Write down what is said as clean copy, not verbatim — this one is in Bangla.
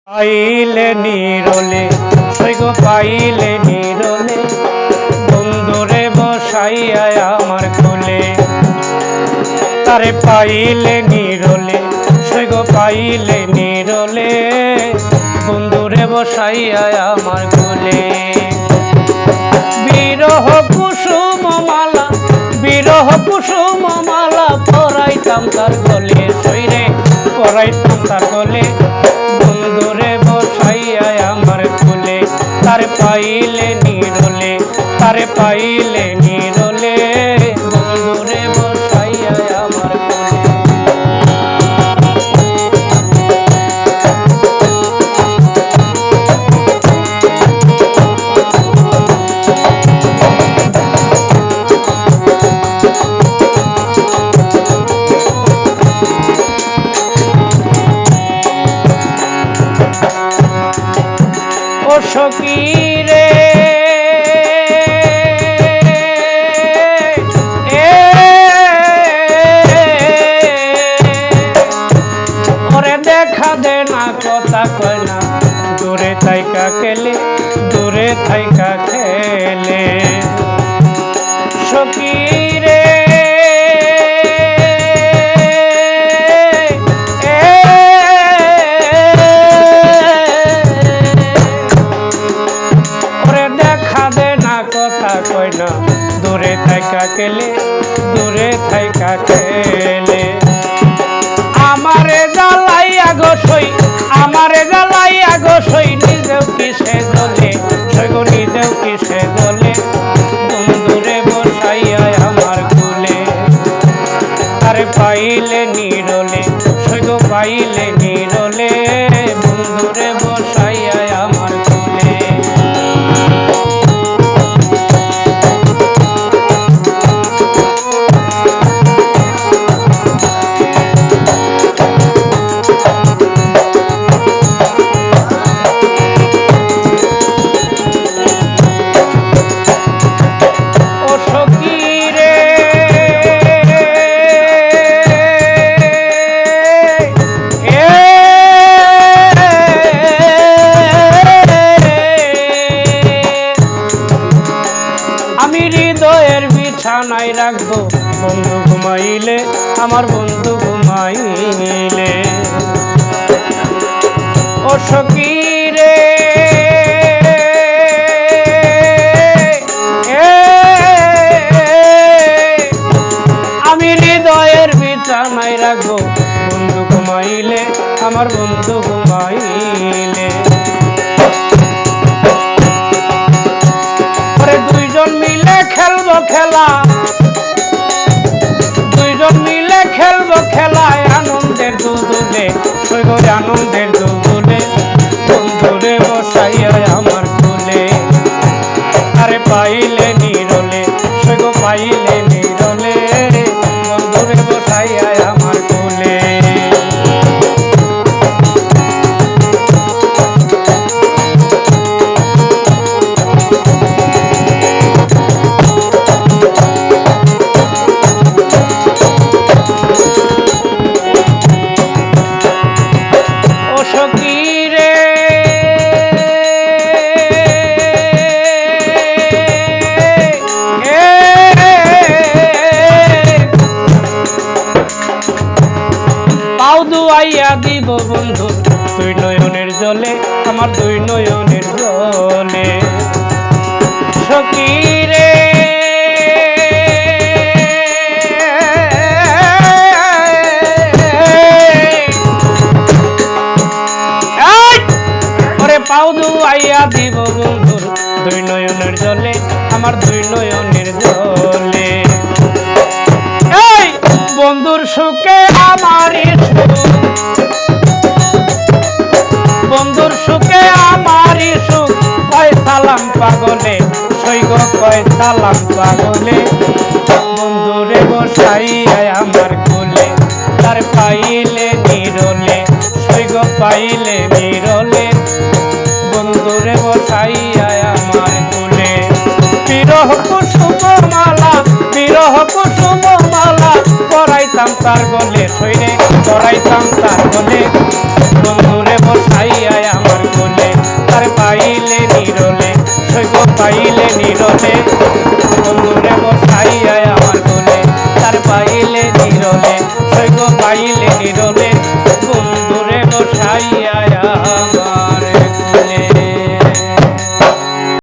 পাইলে নিরলে সৈগ পাইলে নিরলে বন্ধুরে বসাইয়া আমার কোলে তারে পাইলে নিরলে সৈগ পাইলে নিরলে বন্ধুরে বসাইয়া আমার কোলে বিরহ কুসুম মালা পরাইতাম তার গলে সৈরে পরাইতাম তার গলে বন্ধুরে বসাইয়া আমার কোলে তারে পাইলে নিরলে তারে পাইলে নিরলে বন্ধুরে বসাইয়া আমার কোলে সখী রে ওরে দেখা দে না কথা কয় না দূরে থাইকা খেলে দূরে থাইকা খেলে সখী রে কয় না দূরে থাইকা খেলে দূরে থাইকা খেলে আমারে জ্বালাইয়া গোসই আমারে জ্বালাইয়া গোসই নিজেও কিসে জ্বলে সৈগ নিজেও কিসে জ্বলে বন্ধুরে বসাইয়া আমার কোলে তারে পাইলে নিরলে সৈগ পাইলে নিরলে বন্ধুরে বসাইয়া আমার কোলে বিছানায় রাখবো বন্ধু ঘুমাইলে আমার বন্ধু ঘুমাইলে ও সখী রে আমি হৃদয়ের বিছানায় রাখবো বন্ধু ঘুমাইলে আমার বন্ধু ঘুমাইলে দুইজন মিলে খেলবো খেলা দুইজন মিলে খেলবো খেলায় আনন্দের দুদুলে সৈগ আনন্দের দুদুলে বন্ধুরে বসাইয়া আমার কোলে আরে পাইলে নিরলে সৈগ পাইলে নিরলে বন্ধুরে বসাইয়া আমার কোলে দুয়াইয়া দিব বন্ধু দুই নয়নের জলে আমার দুই নয়নের জলে সখী রে ওরে পাও দুয়াইয়া দিব বন্ধুর দুই নয়নের জলে আমার দুই নয়নের জলে বন্ধুর সুখে আমারই সুখ বন্ধুর সুখে আমারই সুখ কয় সালাম পাগলে সৈগ কয় সালাম পাগলে বন্ধুরে বসাইয়া আমার কোলে তার পাইলে নিরলে সৈগ পাইলে নিরলে বন্ধুরে বসাইয়া আমার কোলে বিরহ কুসুম মালা পরাইতাম তার গলে সৈরে পরাইতাম তার গলে বন্ধুরে বসাইয়া পাইলে নিরলে বন্ধুরে বসাইয়া আমার কোলে তার পাইলে নিরলে সৈগ পাইলে নিরলে বন্ধুরে বসাইয়া